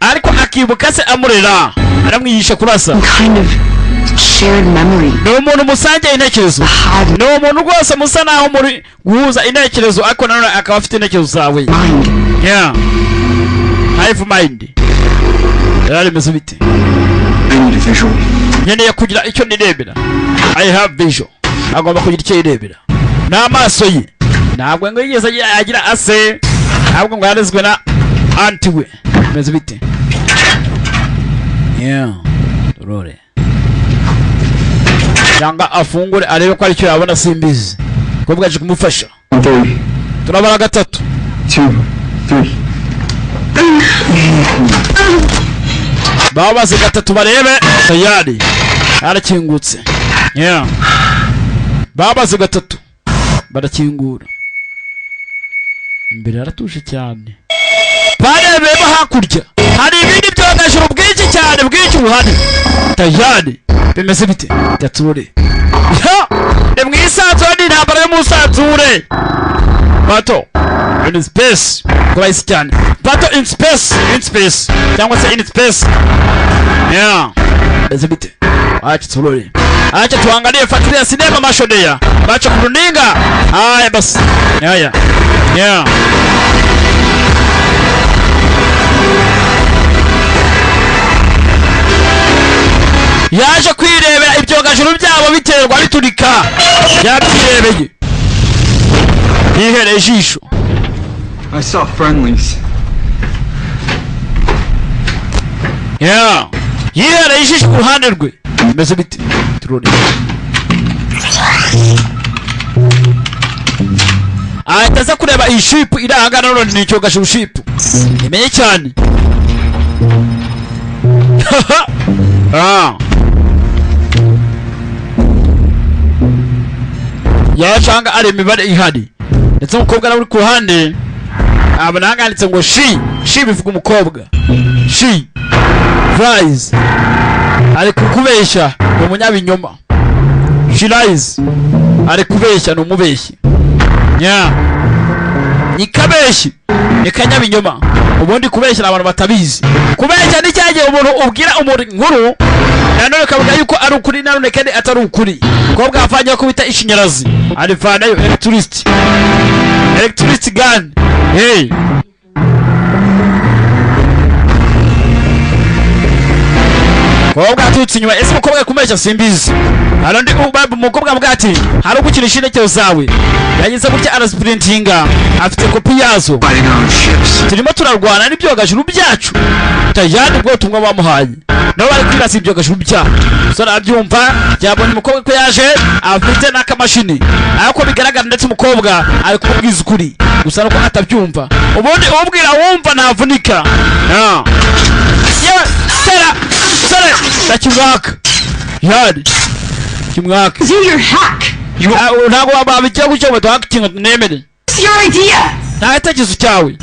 ariko akibuka se amurera aramwigisha kurasa Kind of shared memory. ni umuntu musangiye intekerezo ni umuntu rwose musa naho muri guhuza intekerezo ariko nanone akaba afite intekerezo zawe Mind. yeah hive mind yari bimeze bite I need a visual. nkeneye kugira icyo nirebera I have vision agomba kugira icyo yirebera n'amaso ye ntabwo ngo yigeze agira ase ntabwo ngo yarezwe na anti we bimeze bite yeah turore cyangwa afungure arebe ko aricyo yabona simbizi ko bwaje kumufasha 3, turabara gatatu 2, 3. babaze gatatu barebe tayari arakingutse yeah babaze gatatu barakingura imbere haratuje cyane barebeba hakurya hari ibindi byogajuru bwinshi cyane bwinshi buhari tayari bimeze bite tature ni mwisanzure ni intambara yo musanzure bato in space kubahisi cyane bato in space cyangwa se in space yeah bimeze bite wacu turore acha tuangalie fuatilia sinema mashodea macho kuruninga. Haya basi, haya yeah. Yaje kwirebera ibyogajuru byabo biterwa biturika yabyirebeye yihere ijisho. I saw friendlies. Yeah. Yihere ijisho ku ruhande rwe. Meze biti. Turone. Ahitaza kureba ishipu irahangana none ni cyogajuru shipu. Imenye cyane. Ah. Yachanga ari imibare ihari ndetse umukobwa nawe uri ku ruhande abananganditse ngo she bivuga umukobwa she rise ari kukubeshya ni umunyabinyoma she rise ari kubeshya ni umubeshyi ni kabeshi ni kanyabinyoma ubundi kubeshya abantu batabizi kubeshya ni cyagiye umuntu ubwira umuntu inkuru nanone kavuga yuko ari ukuri nanone kandi atari ukuri kobwa afanye ko bita ishinyarazi alifana yo electricity gun hey kobwa atutse inyuma ese mukobwa kumeshya simbizi arandi umukobwa bwati hari ugukinisha inteke zawe yagize gutya arasprintinga afite kopi yazo turimo turarwana n'ibyogajuru byacu tayandi bwo tumwa bamuhaye no bari kwirasa ibyogajuru byacu so nabyumva byabonye umukobwa ko yaje afite n'akamashini ariko bigaragara ndetse umukobwa ari kubwiza ukuri gusa nuko atabyumva ubundi ubwira wumva navunika yewe sera Kimwaka yari Kimwaka You're hack. ntago wababijya gucyo ngo duhakinga nemere. It's your idea. Nta tekezo cyawe.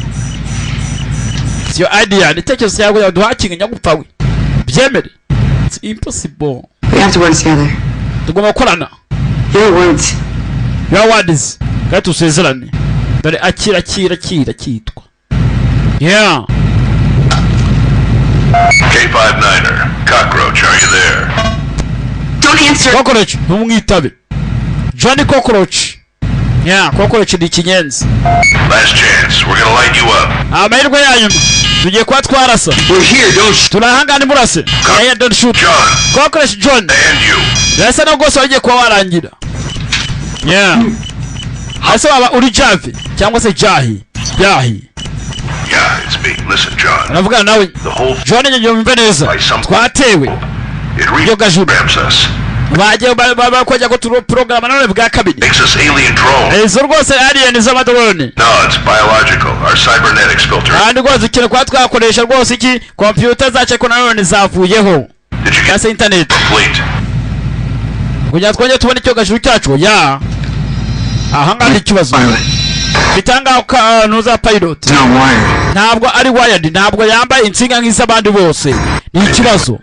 It's your idea. Ni tekezo cyawe ngo duhakinga nyagupfawe. Byemere. It's impossible. We have to work together. Tugomba gukorana. Your words. Your words. Kandi tusezerane. Dore akira kitwa. Yeah. K59er, Cockroach, are you there? Don't answer. Cockroach, ntumwitabe. Johnny Cockroach. Yeah, Cockroach ni kinyenzi. Last chance, we're gonna light you up. Amahirwe yanyu. Tugiye kwa twarasa. We're here, don't shoot. Turahangana murase. Yeah, don't shoot. John. Cockroach John. And you. Yasa no gose wagiye kwa warangira. Yeah. Asa waba uri Javi cyangwa se Jahi. Jahi. Yeah, it's me. Listen, John. Navuga nawe. The whole John nyinyo mbeneza. Twatewe. It regrams us. Baje bakojya ko turo program none bwa kabiri. Makes us alien drones. Ezo rwose alien z'amadolone. No, it's biological. Our cybernetics filter. Kandi rwose kire kwa twakoresha rwose iki computer zacu ko none zavuyeho. Kase internet. Complete. Kujya twonye tubone cyo gashuru cyacu. Ya. Aha ngandi ikibazo. Bitanga nuza pilot. Ntabwo ari wired, ntabwo yambaye insinga nk'izabandi bose. Ni ikibazo.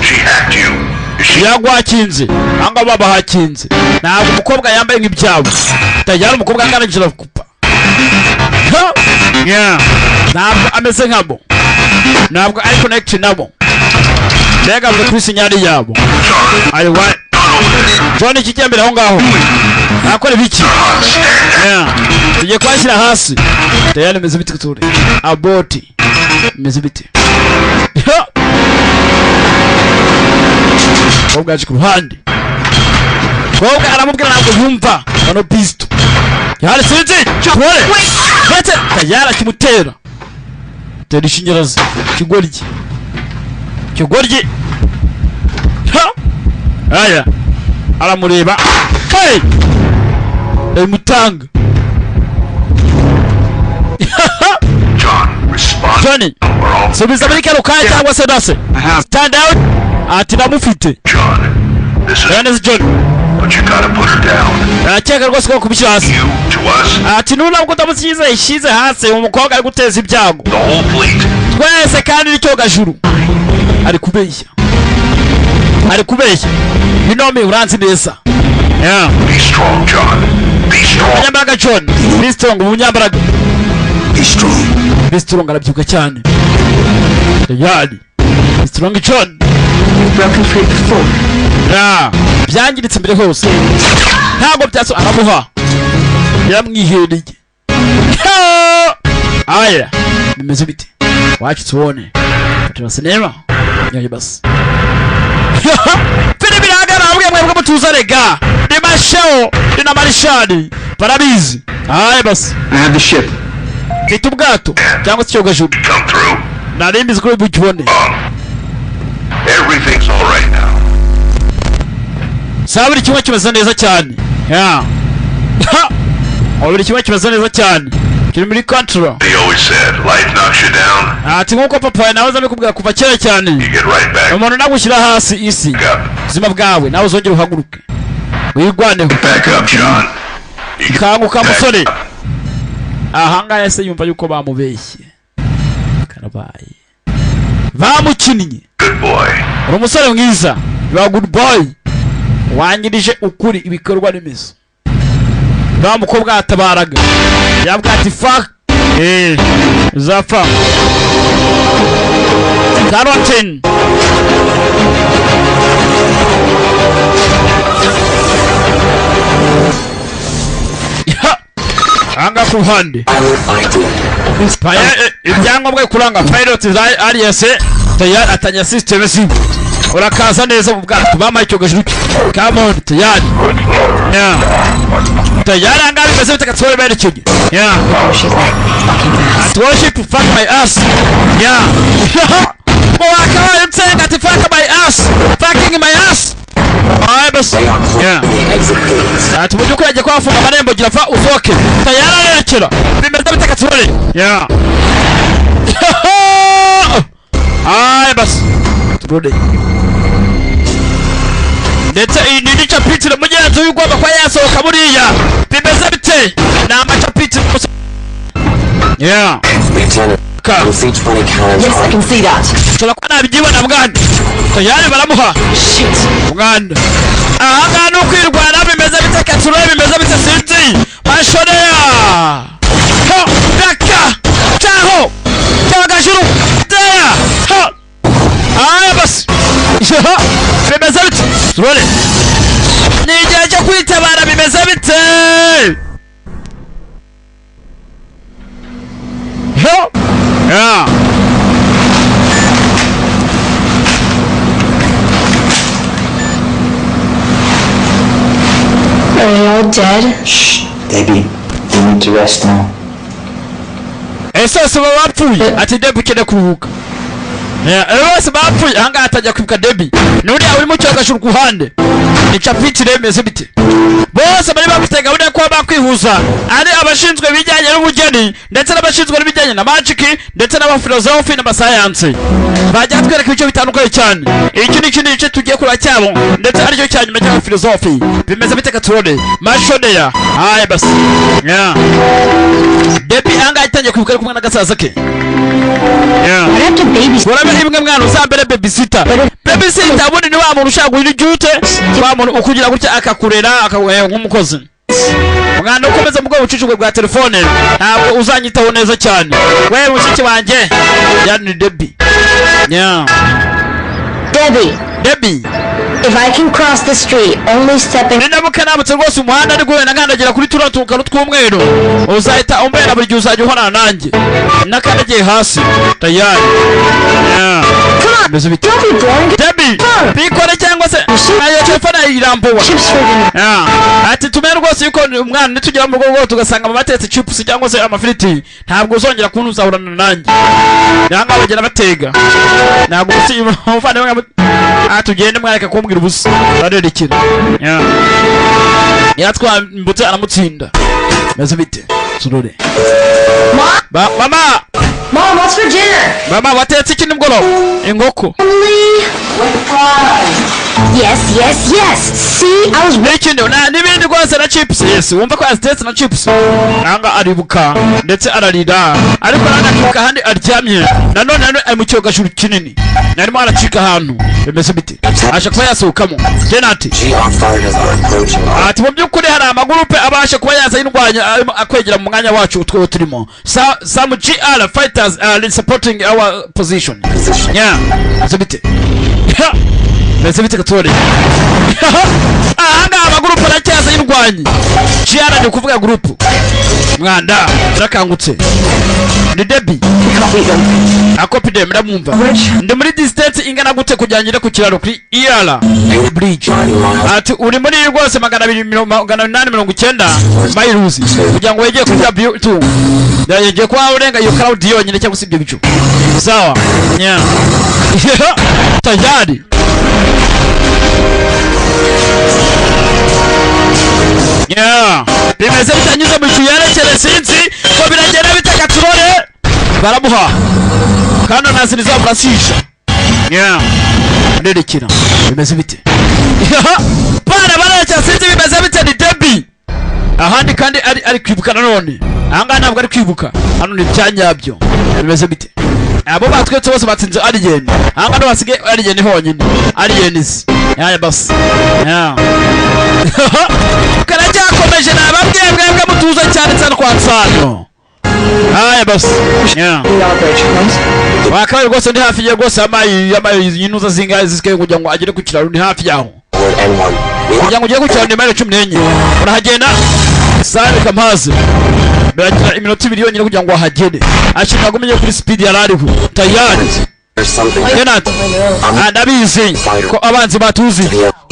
She hacked you. Yagwakinze. Anga baba hakinze. Ntabwo umukobwa yambaye nk'ibyabo. Tajyana umukobwa akanajira kupa. Yeah. Ntabwo ameze nkabo. Ntabwo ari connect nabo. Mbega buri kuri sinyali yabo. Ari wa John kijyambere aho ngaho. Akora biki? Yeah. Tujye kwashyira hasi. Tayari meze biti kuture. Aboti. Meze biti. Kobwa aje ku ruhande. Kobwa aramubwira ntabwo yumva. Bano pisto. Yari sinzi. Twore. Bate tayari kimutera. Teri shinyaraza. Kigoryi. Aya. Aramureba. Hey! Mutanga. John, respond. Johnny. Subiza muri kano kanya cyangwa se dase. Stand out. Ati namufite. John, this is John. But you gotta put her down. Acheka rwose ko kubishyira hasi. You to us. Ati nuna ngo ndamusize ishize hasi umukobwa ari guteza ibyago. The whole fleet. Twese kandi nicyo gajuru. Ari kubeshya. Binomi uranzi neza. Yeah. Be strong, John. Be strong. Munyambaraga John. Be strong munyambaraga. Be strong. Be strong arabyuka cyane. Yari. Be strong John. We've broken free before. byangiritse mbere hose ntabwo byaso aramuha yaramwihereye aya bimeze bite wacu tuone tuna sinema yaje basi fili biragara mwebwe mutuza rega ni mashao ina marishani parabizi aya basi I have the ship. mfite ubwato cyangwa se cyogajuru Come through. narimbizi kuri bukibone Everything's all right now. saa buri kimwe kimeze neza cyane buri kimwe kimeze neza cyane kiri muri control. They always said, life knocks you down, ati nkuko papa nawe zabikubwira kuva kera cyane you get right back umuntu nagushyira hasi isi up. ubuzima bwawe nawe uzongera uhaguruke wirwaneho Back up, John. You get kanguka musore back up. ahangaha se yumva yuko bamubeshye karabaye bamukinnye. Good boy. uri umusore mwiza, you are good boy, wangirije ukuri ibikorwa remezo. ba mukobwa atabaraga yabwa ati fuck zapfa Carlton anga ku ruhande ibyangombwa kuranga pilot alias tayari atanya system si urakaza neza mu bwato bamaye cyo gajuru come on tayari tayari anga bimeze bitakatsore bere cyo worship fuck my ass mo akawa mtsenga ati fuck my ass fucking my ass bas ati mu byukuri ajya kwafunga amarembo gira fa usoke tayari arekera bimeze bitakatsore bas turode ndetse iyi ni capitire mugenzi w'ugomba kwa yasohoka buriya bimeze bite ni amacapitire Yes, I can see that. ushobora kuba nabigibona mwana tayari baramuha mwana ahangaha ni ukwirwara bimeze bite katsuro bimeze bite sinzi mashoreya raka cyaho cyagajuru teya basi bimeze bite turore ni igihe cyo kwitabara bimeze bite Are they all dead? Shh, Debbie. You need to rest now. ese baba bapfuye ati Debbie ukeneye kuruhuka. Bose bapfuye ahangaha atajya kwibuka Debbie nuriya uri mu cyogashuru ku ruhande ni capitire bimeze bite bose bari bafite gahunda yo kuba bakwihuza ari abashinzwe ibijyanye n'ubugeni ndetse n'abashinzwe n'ibijyanye na magic ndetse n'abafilozofi n'amasayansi bajya twereka ibice bitandukanye cyane. Iki ni ikindi gice tugiye kureba cyabo ndetse aricyo cya nyuma cy'abafilozofi bimeze bite katurone mashoneya basi Debbie ahangaha itangiye kwibuka ari kumwe n'agasaza ke urabe imwe mwana uzambere babysitter ubundi ni wa muntu ushaka guhira ibyute wa muntu ukugira gutya akakurera nk'umukozi mwana ukomeza mu bwo bucucugwe bwa telefone ntabwo uzanyitaho neza cyane wewe mushiki wanjye yani Debbie Debbie If I can cross the street, only stepping. Ninamuka namutse rwose umuhanda ari guhena nkandagira kuri turiya tukanu tw'umweru uzahita umbera buri gihe uzajya uhorana nanjye nakandagiye hasi tayari Don't be boring. Debbie bikore cyangwa se ayo telefone irambuwa ati tumere rwose yuko umwana nitugera mu rugo tugasanga amatetse chips cyangwa se amafiriti ntabwo uzongera kuntu uzahorana nanjye yanga bagera batega ntabwo umufana tugende mwareka kumbwira ubusa barerekera yatwambutse aramutsinda meze bite surore mama Mom, what's for dinner? mama watetse iki nimugoroba inkoko Yes. See, I was n'ikindi n'ibindi rwose na chips yes wumva ko yazitetse na chips nanga aribuka ndetse ararira ariko aranakibuka ahandi aryamye nanone ari mu cyogashuru kinini narimo aracika ahantu bimeze bite asha kuba yasohokamo jenati ati mu by'ukuri hari amagurupe abasha kuba yaza y'indwanya akwegera mu mwanya wacu utwo turimo some GR fighters are supporting our position bimeze bite bese bite gatore ahanga amagurupu aracyaza y'indwanyi Gianna ni kuvuga gurupu mwanda turakangutse ni Debbie akopi dem ndamumva ndi muri distance ingana gute kujyangire ku kiraro kuri ER bridge ati uri muri rwose 289 miles kugira ngo wegeye kuri W2 ndayeje kwa urenga iyo crowd yonyine cyangwa sibyo bicu sawa nya tayari bimeze bitanyuze mu kiyerekere sinzi ko biragenda bitaka turore baramuha kandi nasiriza burasisha nderekera bimeze bite bara sinzi bimeze bite ni Debbie ahandi kandi ari kwibuka nanone ahanga ntabwo ari kwibuka hano ni byanyabyo bimeze bite abo batwetse bose batsinze Alien ahanga no basige Alien honyine Aliens yaya bas karacyakomeje nababwebwe mutuza cyane cyane kwa Nsano haya bas wakabaye rwose ndi hafi ye rwose amayi yinuza zingahe zisike kugira ngo agere ku kiraro ni hafi yaho kugira ngo ugere ku kiraro ni mile 14 urahagenda sare kamaze biragira iminota 2 yonyine kugira ngo ahagere ashaka gumenye kuri speed yarariho tayari Kenat ndabizi ko abanzi batuzi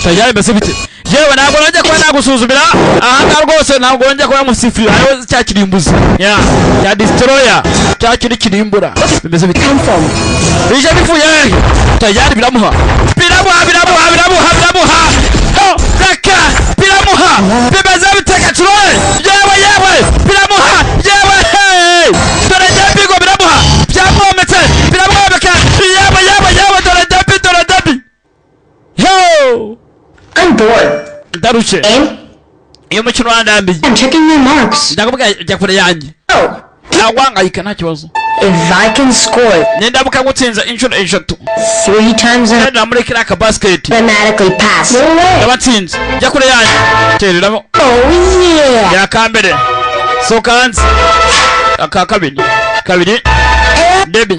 tayari mbese bite yewe ntabwo njye kwa nagusuzumira ahanga rwose ntabwo njye kwa musifira ayo cyakirimbuzi ya destroyer cyakiri kirimbura mbese bite bije bifuye tayari biramuha raka biramuha bimeze biteka turoye yewe biramuha yewe dore Debbie biramuha byamwometse biramwomeka yewe dore Debbie yo I'm bored. Darushe iyo mukino wandambiye I'm checking my marks. ndakubwira jya kure yanjye awangayika nta kibazo If I can score nindabuka gutsinza inshuro 3 times and muri kiriya basket automatically pass. No way. yabatsinze jya kure yanjye tereramo Oh yeah. yakambere so kanzi aka kabiri Debbie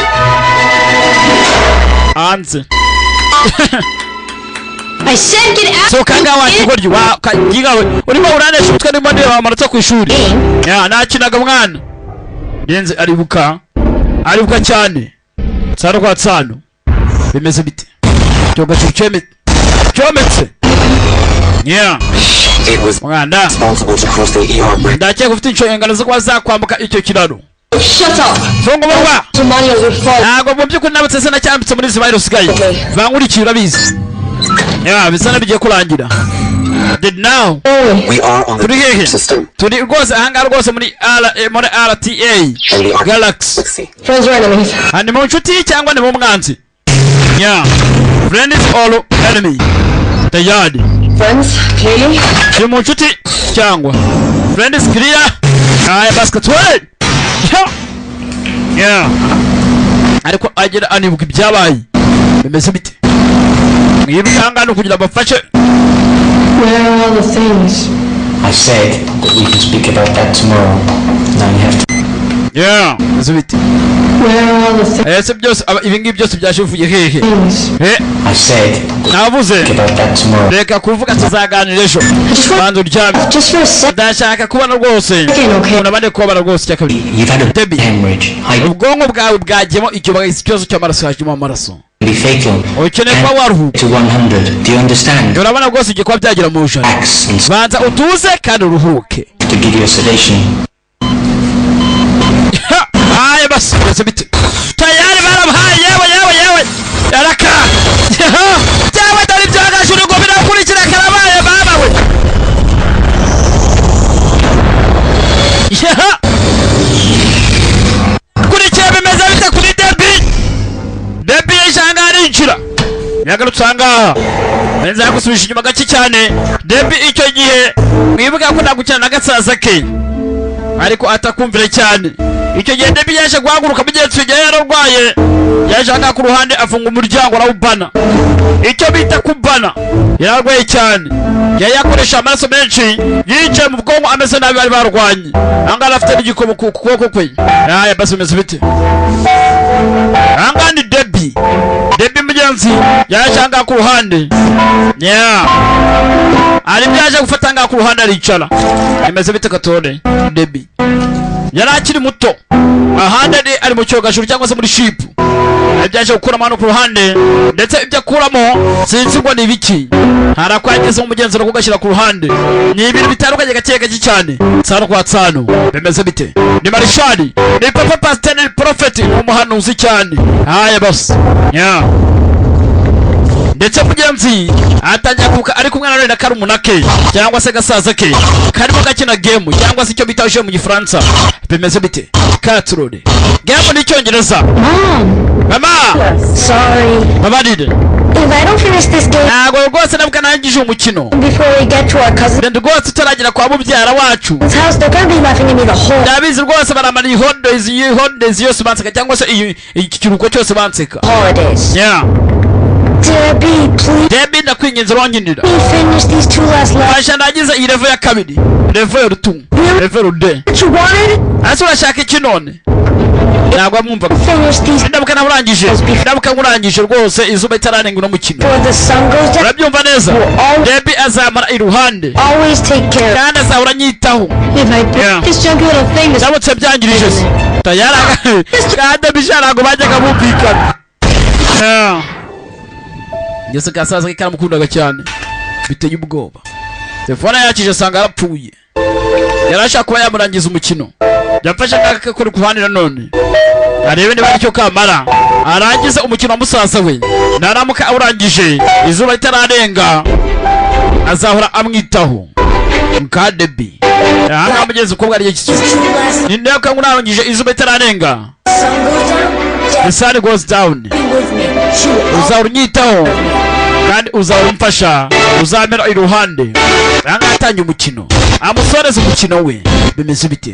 anze I said get out. so kanga wakigoryi wa kagigawe urimo uranesha umutwe ndimo ndeba amanota ku ishuri nakinaga mwana denze aribuka cyane tsaro kwa tsano bimeze bite cyoga cyometse It was mwana responsible to cross the ER bridge. ndakeka ufite inshingano zo kuza kwambuka icyo kiraro Shut up. fungo baba Somebody else will fall. ntabwo mu by'ukuri nabutse se nacyambitse muri virus gayi bankurikira urabizi bisa nabigiye kurangira did now We are on turi the hehe system. turi rwose ahanga rwose muri RTA Galaxy Friends or enemies? ni mu nshuti cyangwa ni mu mwanzi friend is all enemy tayari Friends, clearly. ni mu nshuti cyangwa friend is clear basketball ariko agira anibuka ibyabaye bimeze bite mwibukangano kugira bafashe Where are all the things? I said that we can speak about that tomorrow. Now you have to. bimeze bite Where are all the ese byose ibi ngibi byose byashivuye hehe things? I said navuze about that tomorrow. reka kuvuga tuzaganira ejo banza uryame Just for a second, ndashaka kubona rwose okay. unabane kubara rwose cyakabiri You've had a Debbie. hemorrhage. ubwonko bwawe bwagiyemo ikibazo cy'amaraso hajemo amaraso Be fatal. ukeneye kuba waruhuka To 100. Do you understand? urabona rwose igiye kuba byagira mu ijana Relax and banza utuze kandi uruhuke to give you a sedation. haye basi bimeze bite tayari barabahaye yewe yaraka cyangwa dore ibyagashuri ngo birakurikira karabaye babawe kurikiye bimeze bite kuri Debbie yishanga arinjira yagarutse ahangaha benza yagusubisha inyuma gake cyane Debbie icyo gihe mwibuka ko ndagukina na gasaza ke ariko atakumvira cyane icyo gihe Debbie yaje guhaguruka mu gihe tujya yararwaye yaje anga ku ruhande afunga umuryango arawubana icyo bita kubana yararwaye cyane yakoresha amaraso menshi yicaye mu bwonko ameze nabi bari barwanye angana afite n'igikomo ku kuboko kwe basi bimeze bite angana ni Debbie Debbie mugenzi yashanga ku ruhande ari byaje gufata nga ku ruhande aricara imeze bite Katore Debbie yari akiri muto ahandi ari mu cyogajuru cyangwa se muri ship byaje gukura amano ku ruhande ndetse ibyo akuramo sinzi ngo ni biki harakwageze umugenzi no kugashyira ku ruhande ni ibintu bitandukanye gake cyane tsano kwa tsano bimeze bite ni Marishali ni Papa Pastor ni Prophet umuhanuzi cyane haya boss ndetse mugenzi atangira kuka ari kumwe na karumuna ke cyangwa se gasaza ke karimo gakina game cyangwa se icyo bitaje mu gifaransa bimeze bite Katrode game ni cyongereza mama Sorry. mama did If I don't finish this game rwose nabwo nangije umukino before we get to our cousin's rwose tutaragira kwa mubyara wacu house, they're gonna be laughing at me the whole ndabizi rwose baramara holidays yose banseka cyangwa se iki kiruhuko cyose banseka holidays. Debbie, please Debbie ndakwinginze uronyinira finish these two last levels. basha ndagize iyi level ya kabiri level rutu level D What you wanted? ase urashaka iki none ntabwo amwumva Finish these ndabuka naburangije ndabuka ngurangije rwose izuba itararenga no mukino before the sun goes down. urabyumva neza Debbie azamara iruhande Always take care. kandi azahora nyitaho If I break this junky little thing, this ndabutse byangirije se tayara kandi bisharago bajyaga bumvikana ngeze gasaza ke karamukundaga cyane biteye ubwoba telefone yakije sanga arapfuye yarashaka kuba yamurangiza umukino yafashe akaka kuri kuhani nanone arebe niba icyo kamara arangize umukino musaza we naramuka awurangije izuba ritararenga azahora amwitaho nka Debbie aha mugeze uko bwari iki ni ndeka ngurangije izuba ritararenga the sun goes down uzahora unyitaho kandi uzahora umfasha uzamera iruhande ranga atangiye umukino amusoreza umukino we bimeze bite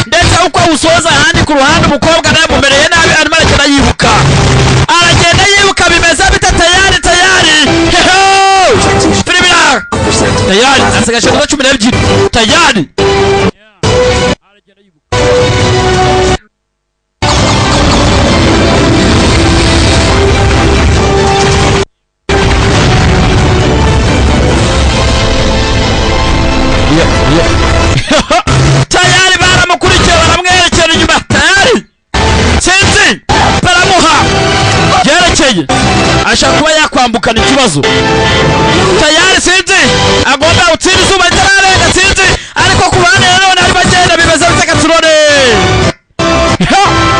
ndetse uko usoza handi ku ruhande umukobwa nawe mumereye nabi arimo aragenda yibuka bimeze bite tayari tayari asigaje 12 tayari tayari baramukurikiye baramwerekera inyuma tayari sinzi baramuha byerekeye ashaka kuba yakwambukana ikibazo tayari sinzi agomba gutsira izuba ritararenga sinzi ariko ku bane none ari bagenda bimeze bite Katurore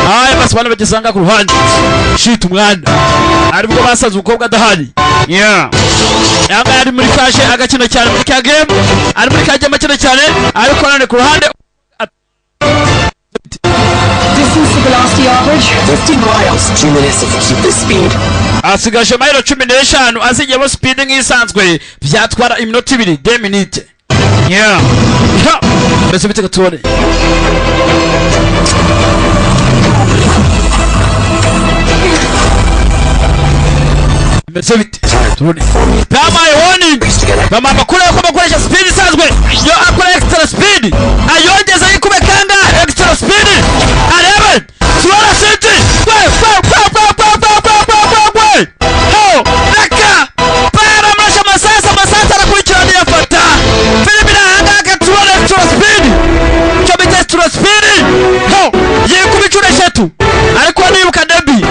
haya basi bana bagisanga ku ruhande shit umwana aribwo basaza ukobwa adahari yanga ari muri kashe agakina cyane muri ka game ari muri ka game cyane ariko nane ku ruhande Distance to velocity average 50 miles. 2 minutes if you keep this speed. asigaje mayiro 15 azigemo speed nk'isanzwe byatwara iminota 2 2 minutes mbese bite Katurore mbese bite Katurore bamaye warning bamama kure ko bakoresha speed isanzwe yo akora extra speed ayongeza yikube kanga extra speed arebe Turora city reka para masha masasa arakurikirana yafata filimi nahanga Katurore extra speed cyo bita extra speed yikuba inshuro 3 ariko nibuka Debbie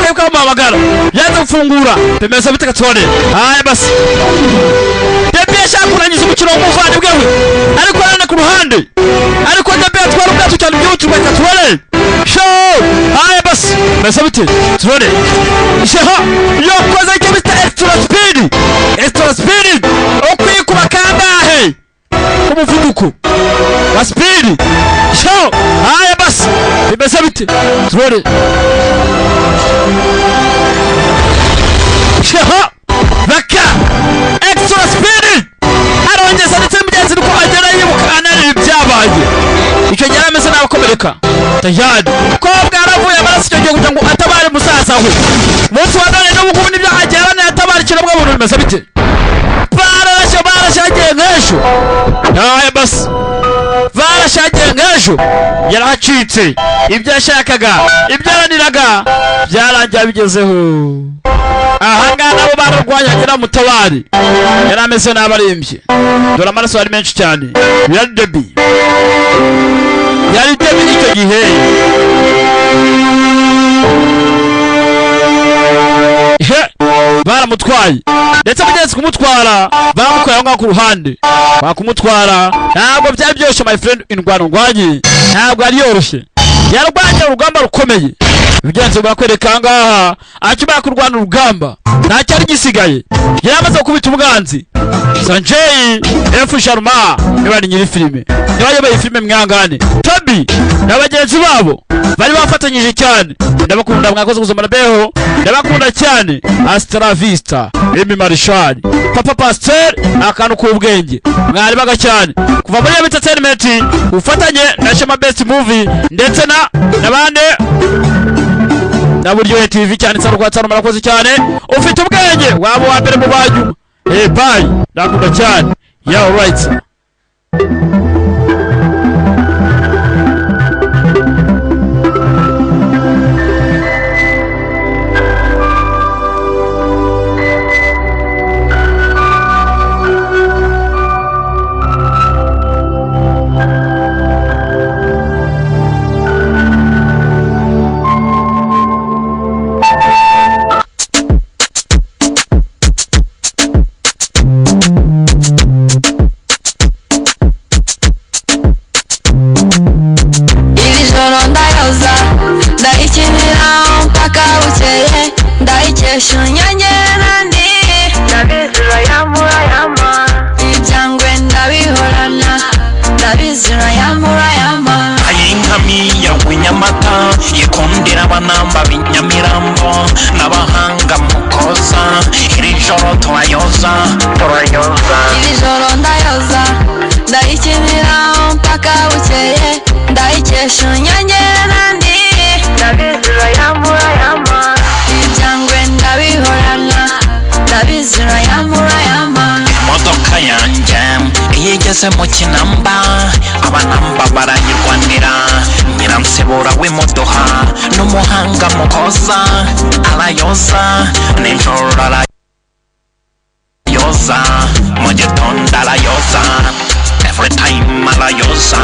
ariko amabagara yaza gufungura bimeze bite Katurore haya basi Debbie yashaka kurangiza umukino w'umuvandimwe we ariko nane ku ruhande ariko Debbie atwara ubwato cyane by'utuwe Katurore show haya basi bimeze bite Katurore sheha yokoze icyo bita extra speed ukwikuba kangahe umuvuduko wa speed show haya basi bimeze bite Katurore sheha baka extra speed arongeza ndetse mugenzi uko agera yibukana ibyabaye icyo gihe ameze n'abakomereka tayari ko bwaravuye amaraso icyo gihe kugira ngo atabare musaza we munsi wa none n'ubu nibyo agera ne atabare kirabwa buntu bimeze bite barashagiye nk'ejo haya basi barashagiye nk'ejo yarahacitse ibyo yashakaga ibyo yaraniraga byarangiye bigezeho. Ahangaha nabo bararwanya Nyiramutabari yari ameze n'abarembye, dore amaraso ari menshi cyane. Yari Debi icyo gihe baramutwaye ndetse bagenzi kumutwara bamukorera aho ngaho ku ruhande. Bakumutwara ntabwo byari byoroshye my friend, indwara ndwanye ntabwo yari yoroshye, yarwanye urugamba rukomeye. Bigenze bakwereka ahangaha akimara kurwana urugamba nta cyari gisigaye, yari amaze gukubita umwanzi. Sanjay F Sharma niba ari nyiri filime, niba yabaye filime mwangane. Toby n'abagenzi babo bari bafatanyije cyane. Ndabakunda mwakoze gusoma beho, ndabakunda cyane. Astra Vista, Emi Marshall, Papa Pasteur, akantu k'ubwenge mwari baga cyane kuva muri entertainment ufatanye na Shema Best Movie ndetse nabande na Buryohe TV cyane cyane rwatsano. Murakoze cyane, ufite ubwenge wabo wa mbere mu banyu. Bye, ndakunda cyane. Yeah, all right. Yikundira abanamba b'inyamirambo n'abahanga mukoza, iri joro turayoza. Iri joro ndayoza ndayikinira mpaka bukeye, ndayikesha unyongera nandi ndabizira yamurayama, ibyangwe ndabihorana ndabizira yamurayama. Imodoka yanjye iyo igeze mu Kinamba abanamba barayirwanira, Nyiransibura w'imodoha n'umuhanga mukoza arayoza, nijoro arayoza, mu gitondo arayoza, every time arayoza,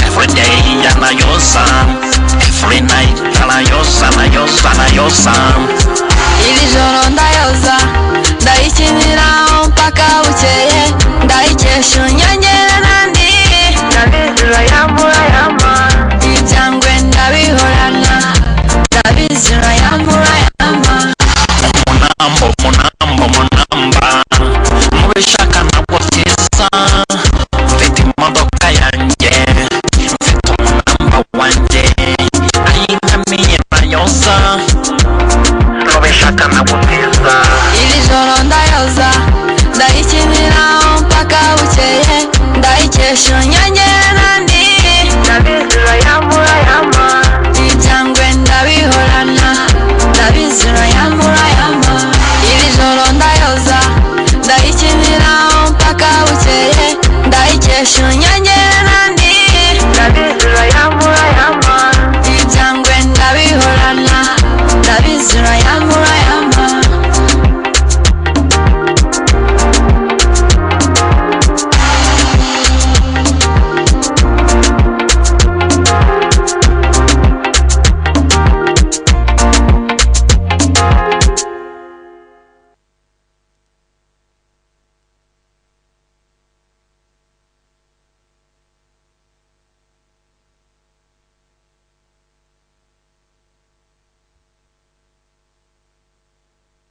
every day arayoza, every night arayoza. Iri joro ndayoza ndayikinira mpaka bukeye, ndayikesha unyongera nandi ndabizira yamurayama, ibyangwe ndabihorana ndabizira yamurayama. Munamba mubishaka ntabwo byiza, mfite imodoka yanjye, mfite umunamba wanjye ayintamiye nayoza, mubishaka ntabwo byiza. Iri joro ndayoza ndayikinira mpaka bukeye, ndayikesha unyongera nandi ndabizira yamurayama, ibyangwe ndabihorana ndabizira yamurayama. Iri joro ndayoza ndayikinira mpaka bukeye, ndayikesha unyongera